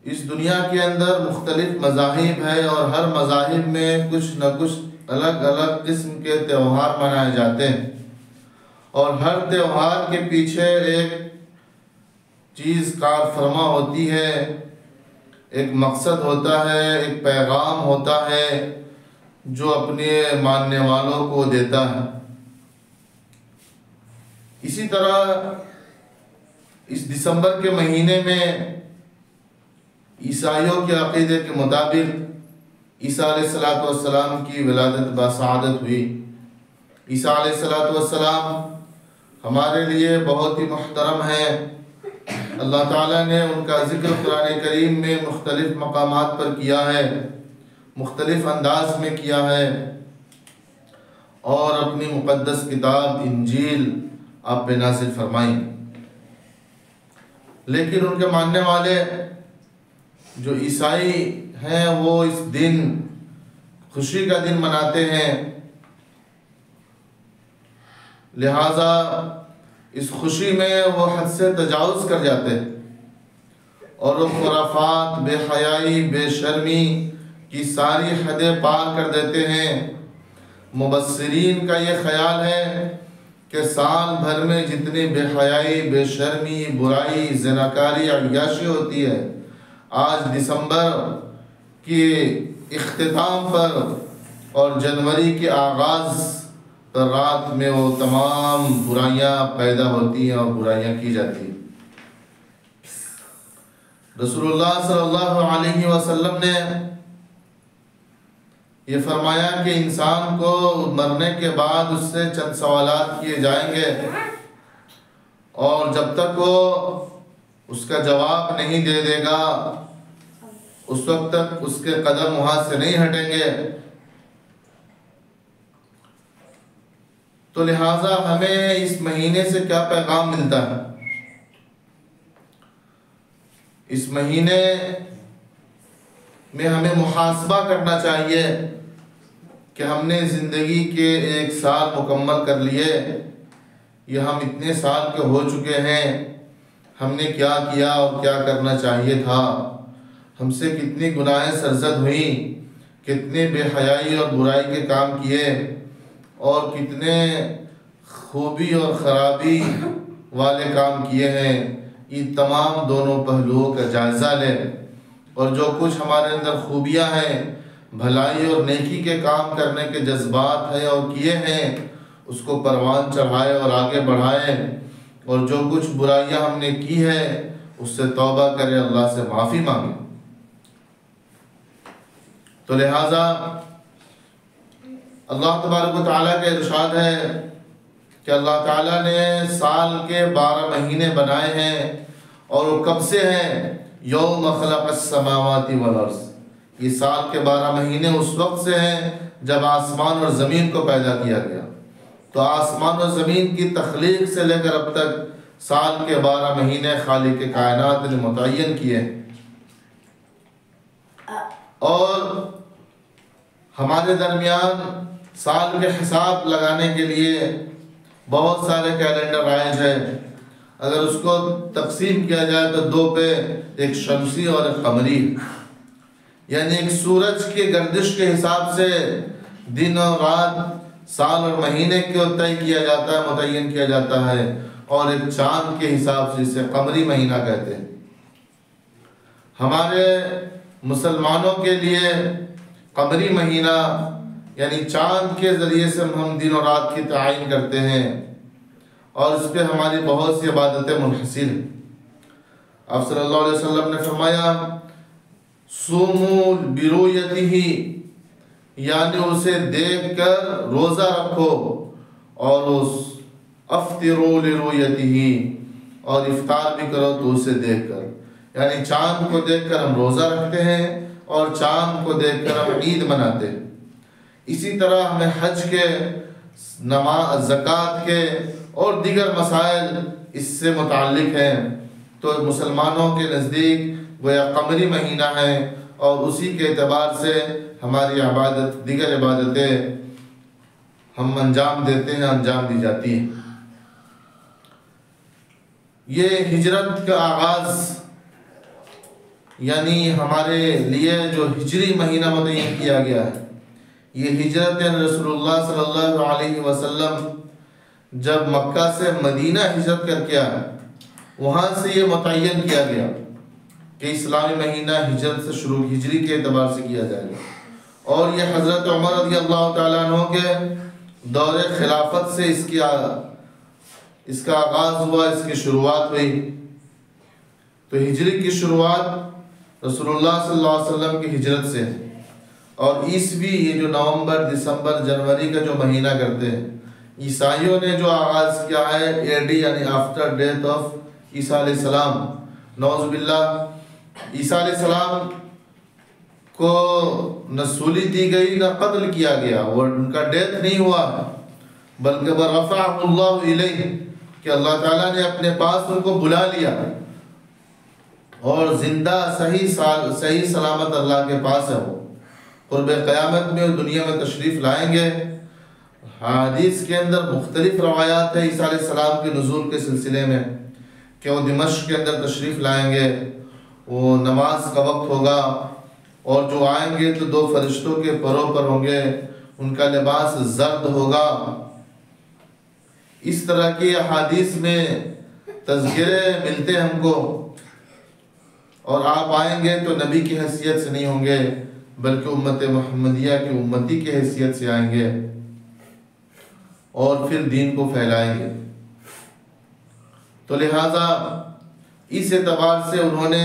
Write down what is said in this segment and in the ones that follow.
इस दुनिया के अंदर मुख्तलिफ मज़ाहिब है और हर मज़ाहिब में कुछ न कुछ अलग अलग किस्म के त्यौहार मनाए जाते हैं और हर त्यौहार के पीछे एक चीज़ कार फरमा होती है, एक मकसद होता है, एक पैगाम होता है जो अपने मानने वालों को देता है। इसी तरह इस दिसंबर के महीने में ईसाइयों के अक़ीदे के मुताबिक ईसा अलैहिस्सलाम की विलादत बासआदत हुई। ईसा अलैहिस्सलाम हमारे लिए बहुत ही मुहतरम है। अल्लाह ताला ने उनका ज़िक्र कुरान करीम में मुख्तलिफ़ मकामात पर किया है, मुख्तलिफ़ अंदाज में किया है और अपनी मुक़द्दस किताब इंजील आप पे नाज़िल फरमाई। लेकिन उनके मानने वाले जो ईसाई हैं वो इस दिन खुशी का दिन मनाते हैं, लिहाजा इस खुशी में वो हद से तजावुज़ कर जाते हैं और वो खुराफात, बेहयाई, बेशर्मी की सारी हदें पार कर देते हैं। मुबस्सिरीन का ये ख्याल है कि साल भर में जितनी बेहयाई, बेशर्मी, बुराई, ज़िनाकारी, अय्याशी होती है, आज दिसंबर के इख्तिताम पर और जनवरी के आगाज़ पर रात में वो तमाम बुराइयां पैदा होती हैं और बुराइयां की जाती हैं। रसूलुल्लाह सल्लल्लाहु अलैहि वसल्लम ने ये फरमाया कि इंसान को मरने के बाद उससे चंद सवालात किए जाएंगे और जब तक वो उसका जवाब नहीं दे देगा उस वक्त तक उसके कदम वहां से नहीं हटेंगे। तो लिहाजा हमें इस महीने से क्या पैगाम मिलता है? इस महीने में हमें मुहासबा करना चाहिए कि हमने ज़िंदगी के एक साल मुकम्मल कर लिए, ये हम इतने साल के हो चुके हैं, हमने क्या किया और क्या करना चाहिए था, हमसे कितनी गुनाहें सरज़द हुई, कितने बेहयाई और बुराई के काम किए और कितने खूबी और ख़राबी वाले काम किए हैं। ये तमाम दोनों पहलुओं का जायज़ा लें और जो कुछ हमारे अंदर खूबियाँ हैं, भलाई और नेकी के काम करने के जज्बात हैं और किए हैं, उसको परवान चढ़ाए और आगे बढ़ाएं और जो कुछ बुराइयां हमने की है उससे तौबा करें, अल्लाह से माफ़ी मांगें। तो लिहाजा अल्लाह तबारक व तआला का इरशाद है कि अल्लाह ताला ने साल के 12 महीने बनाए हैं और वो कब से हैं? यौम खलक़स समावाति वल अर्ज़। ये साल के 12 महीने उस वक्त से हैं जब आसमान और ज़मीन को पैदा किया गया। तो आसमान और ज़मीन की तख्लीक से लेकर अब तक साल के 12 महीने खालिक कायनात ने मुतय्यन किए हैं और हमारे दरमियान साल के हिसाब लगाने के लिए बहुत सारे कैलेंडर आए हैं। अगर उसको तकसीम किया जाए तो दो पे, एक शमसी और एक कमरी, यानी एक सूरज की गर्दिश के हिसाब से दिन और रात, साल और महीने को तय किया जाता है, मुतय्यन किया जाता है, और एक चाँद के हिसाब से इसे कमरी महीना कहते हैं। हमारे मुसलमानों के लिए कमरी महीना यानी चाँद के ज़रिए से हम दिन और रात की तआयीन करते हैं और इस पर हमारी बहुत सी इबादतें मुनहसिर हैं। आप सल्लल्लाहु अलैहि वसल्लम ने फरमाया, सुमू बिरुयतिही, यानी उसे देखकर रोज़ा रखो, और उस अफ्तिरू लिरुयतिही, और इफ्तार भी करो तो उसे देखकर, यानी चाँद को देखकर हम रोज़ा रखते हैं और चाँद को देखकर हम ईद मनाते हैं। इसी तरह हमें हज के, नमाज, ज़कात के और दीगर मसाइल इससे मुताल्लिक़ हैं। तो मुसलमानों के नज़दीक गोया कमरी महीना है और उसी के एतबार से हमारी इबादत, दीगर इबादतें हम अंजाम देते हैं, अंजाम दी जाती हैं। ये हिजरत का आगाज़ यानी हमारे लिए जो हिजरी महीना मुतय्यन किया गया है, ये हिजरत रसूलुल्लाह सल्लल्लाहु अलैहि वसल्लम जब मक्का से मदीना हिजरत करके आए, वहाँ से ये मुतय्यन किया गया कि इस्लामी महीना हिजरत से शुरू, हिजरी के एतबार से किया जाएगा। और ये हज़रत उमर रज़ी अल्लाह तआला अन्हु के दौरे खिलाफत से इसका आगाज़ हुआ, इसकी शुरुआत हुई। तो हिजरी की शुरुआत रसूलुल्लाह सल्लल्लाहु अलैहि वसल्लम की हिजरत से है। और ईसवी, ये जो नवंबर, दिसंबर, जनवरी का जो महीना करते हैं, ईसाइयों ने जो आगाज़ किया है एडी यानी आफ्टर डेथ ऑफ ईसा अलैहिस्सलाम, नौज़ुबिल्लाह, ईसा अलैहिस्सलाम को न सूली दी गई न कत्ल किया गया, वो उनका डेथ नहीं हुआ, बल्कि रफ़अहुल्लाहु इलैहि, कि अल्लाह ताला ने अपने पास उनको बुला लिया और जिंदा सही सलामत अल्लाह के पास है। वो क़ुर्ब क़यामत में दुनिया में तशरीफ़ लाएंगे। हदीस के अंदर मुख्तलिफ रवायात है ईसा अलैहिस्सलाम के नुज़ूल के सिलसिले में कि वो दिमश्क के अंदर तशरीफ़ लाएंगे, वो नमाज का वक्त होगा और जो आएंगे तो दो फरिश्तों के परों पर होंगे, उनका लिबास जर्द होगा। इस तरह की हदीस में तज़किरे मिलते हैं हमको। और आप आएंगे तो नबी की हैसियत से नहीं होंगे, बल्कि उम्मत मुहम्मदिया की उम्मती की हैसियत से आएंगे और फिर दीन को फैलाएंगे। तो लिहाजा इस एतबार से उन्होंने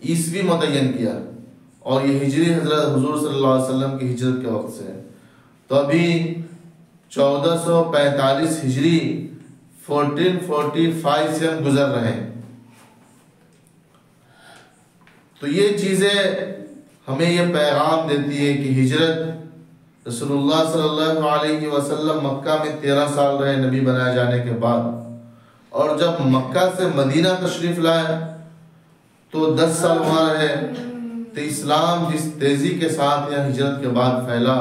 ईसवी मुतय्यन किया और ये हिजरी हज़रत हुज़ूर सल्लल्लाहु अलैहि वसल्लम की हिजरत के वक्त से है। तो अभी 1445 हिजरी 1445 से हम गुजर रहे हैं। तो ये चीज़ें हमें ये पैगाम देती है कि हिजरत रसूलुल्लाह सल्लल्लाहु अलैहि वसल्लम मक्का में 13 साल रहे नबी बनाए जाने के बाद, और जब मक्का से मदीना तशरीफ़ लाए तो 10 साल वहाँ रहे। तो इस्लाम जिस तेज़ी के साथ या हिजरत के बाद फैला,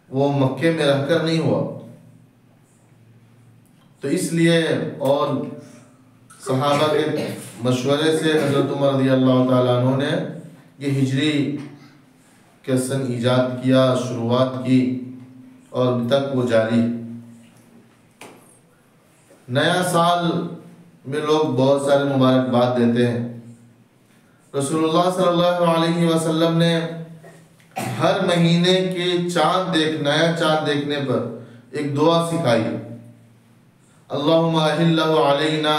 वो मक्के में रहकर नहीं हुआ। तो इसलिए और सहाबा के मशवरे से हज़रत उमर रज़ी अल्लाह तआला अन्हु ने ये हिजरी के सन ईजाद किया, शुरुआत की और अभी तक वो जारी। नया साल में लोग बहुत सारे मुबारकबाद देते हैं। रसूलुल्लाह सल्लल्लाहु अलैहि वसल्लम ने हर महीने के नया चाँद देखने पर एक दुआ सिखाई, अल्लाहुम्मा अहिल्लहु अलैना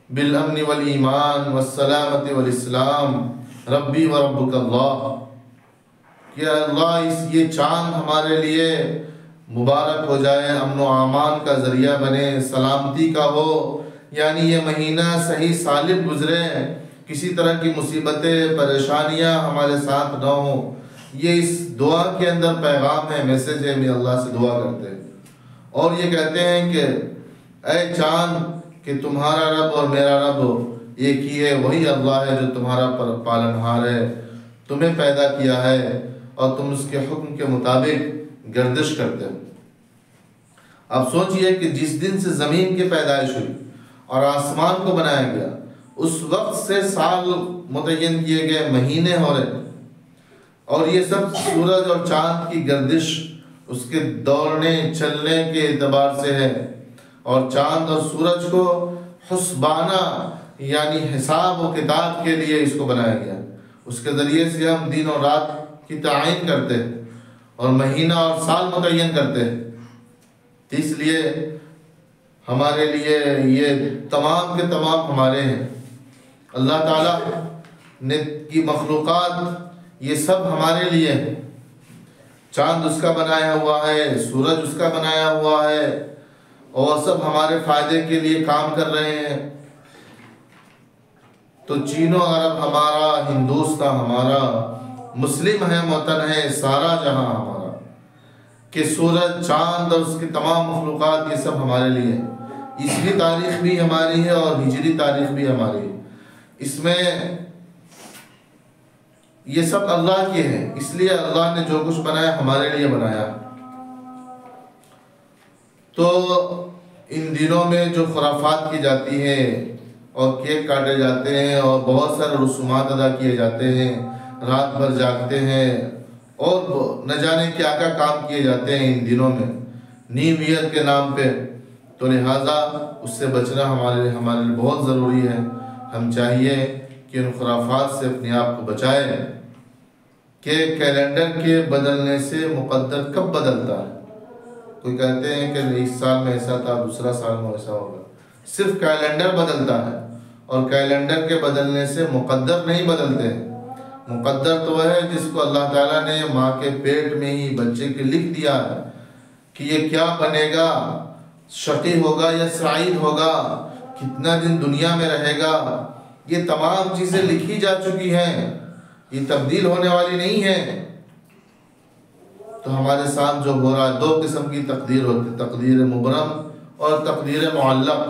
बिल अम्नि वल ईमान वस्सलामति वल इस्लाम रब्बी व रब्बुकल्लाह, कि अल्लाह ये चाँद हमारे लिए मुबारक हो जाए, अमन व आमान का ज़रिया बने, सलामती का हो, यानी ये महीना सही सालिम गुजरे, किसी तरह की मुसीबतें परेशानियां हमारे साथ न हो। ये इस दुआ के अंदर पैगाम है, मैसेज है। हम अल्लाह से दुआ करते हैं और ये कहते हैं कि ऐ चाँद, कि तुम्हारा रब और मेरा रब एक ही है, वही अल्लाह है जो तुम्हारा पालनहार है, तुम्हें पैदा किया है और तुम उसके हुक्म के मुताबिक गर्दिश करते हो। अब सोचिए कि जिस दिन से ज़मीन की पैदाइश हुई और आसमान को बनाया गया, उस वक्त से साल मुतय्यन किए गए, महीने हो रहे, और ये सब सूरज और चाँद की गर्दिश उसके दौड़ने चलने के एतबार से है। और चाँद और सूरज को हुस्बाना यानी हिसाब और किताब के लिए इसको बनाया गया। उसके ज़रिए से हम दिन और रात की तायीन करते हैं और महीना और साल मुतय्यन करते हैं। इसलिए हमारे लिए ये तमाम के तमाम हमारे हैं। अल्लाह ताला ने की मखलूक़ात ये सब हमारे लिए हैं। चाँद उसका बनाया हुआ है, सूरज उसका बनाया हुआ है और सब हमारे फ़ायदे के लिए काम कर रहे हैं। तो चीनो अरब हमारा, हिंदुस्तान हमारा, मुस्लिम है, वतन है सारा जहां हमारा, कि सूरज, चाँद और उसकी तमाम मखलूक़ात ये सब हमारे लिए है। इसकी तारीख़ भी हमारी है और हिजरी तारीख़ भी हमारी है। इसमें ये सब अल्लाह के हैं, इसलिए अल्लाह ने जो कुछ बनाया हमारे लिए बनाया। तो इन दिनों में जो खुराफात की जाती है और केक काटे जाते हैं और बहुत सारे रसूमात अदा किए जाते हैं, रात भर जागते हैं और न जाने क्या क्या काम किए जाते हैं इन दिनों में न्यू ईयर के नाम पे। तो लिहाजा उससे बचना हमारे लिए बहुत ज़रूरी है। हम चाहिए कि उन खुराफात से अपने आप को बचाए कि कैलेंडर के बदलने से मुक़द्दर कब बदलता है। कोई कहते हैं कि इस साल में ऐसा था, दूसरा साल में ऐसा होगा। सिर्फ कैलेंडर बदलता है और कैलेंडर के बदलने से मुक़द्दर नहीं बदलते हैं। मुक़द्दर तो वह है जिसको अल्लाह ताला ने माँ के पेट में ही बच्चे के लिख दिया है कि ये क्या बनेगा, शक़ी होगा या सईद होगा, कितना दिन दुनिया में रहेगा। ये तमाम चीज़ें लिखी जा चुकी हैं, ये तब्दील होने वाली नहीं है। तो हमारे साथ जो हो रहा है, दो किस्म की तकदीर होती है, तकदीर मुबरम और तकदीर मुअल्लक़।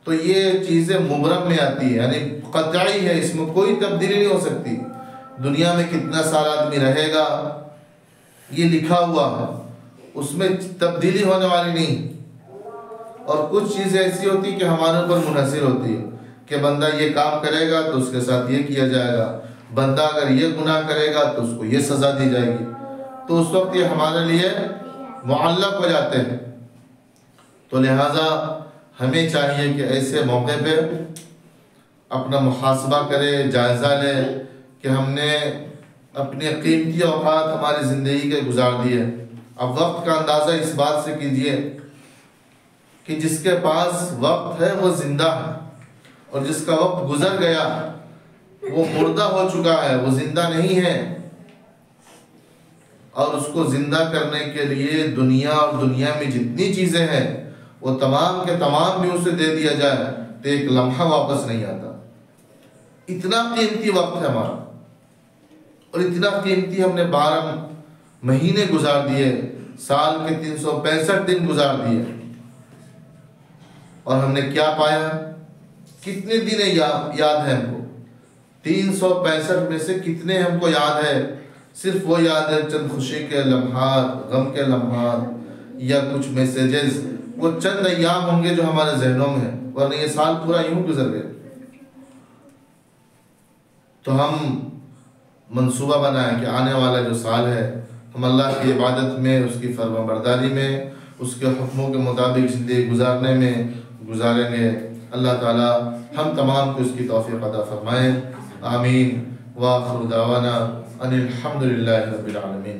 तो ये चीज़ें मुबरम में आती है, यानी क़तई है, इसमें कोई तब्दीली नहीं हो सकती। दुनिया में कितना सारा आदमी रहेगा ये लिखा हुआ है, उसमें तब्दीली होने वाली नहीं। और कुछ चीज़ें ऐसी होती कि हमारे ऊपर मुनहसिर होती है कि बंदा ये काम करेगा तो उसके साथ ये किया जाएगा, बंदा अगर ये गुनाह करेगा तो उसको ये सज़ा दी जाएगी। तो उस वक्त ये हमारे लिए मुअल्लक़ हो जाते हैं। तो लिहाजा हमें चाहिए कि ऐसे मौके पे अपना मुहासबा करें, जायज़ा लें कि हमने अपने कीमती औक़ात हमारी ज़िंदगी के गुजार दिए। अब वक्त का अंदाज़ा इस बात से कीजिए कि जिसके पास वक्त है वो ज़िंदा है और जिसका वक्त गुजर गया वो मुर्दा हो चुका है, वो ज़िंदा नहीं है। और उसको ज़िंदा करने के लिए दुनिया और दुनिया में जितनी चीज़ें हैं वो तमाम के तमाम भी उसे दे दिया जाए तो एक लम्हा वापस नहीं आता। इतना कीमती वक्त है हमारा और इतना कीमती हमने 12 महीने गुजार दिए, साल के 365 दिन गुजार दिए और हमने क्या पाया? कितने दिन याद है हमको? 365 में से कितने हमको याद है? सिर्फ वो याद है चंद खुशी के लम्हात, गम के लम्हात या कुछ मैसेजेस, वो चंद अय्याम होंगे जो हमारे जहनों में है, वरना ये साल पूरा यूं गुजर गए। तो हम मंसूबा बनाएं कि आने वाला जो साल है हम अल्लाह की इबादत में, उसकी फरमाबरदारी में, उसके हुक्मों के मुताबिक ज़िंदगी गुजारने में गुजारेंगे। अल्लाह ताला हम तमाम को उसकी तौफीक अता फरमाए। आमीन। व आखिर दावाना अनिल हम्दुलिल्लाहि रब्बिल आलमीन।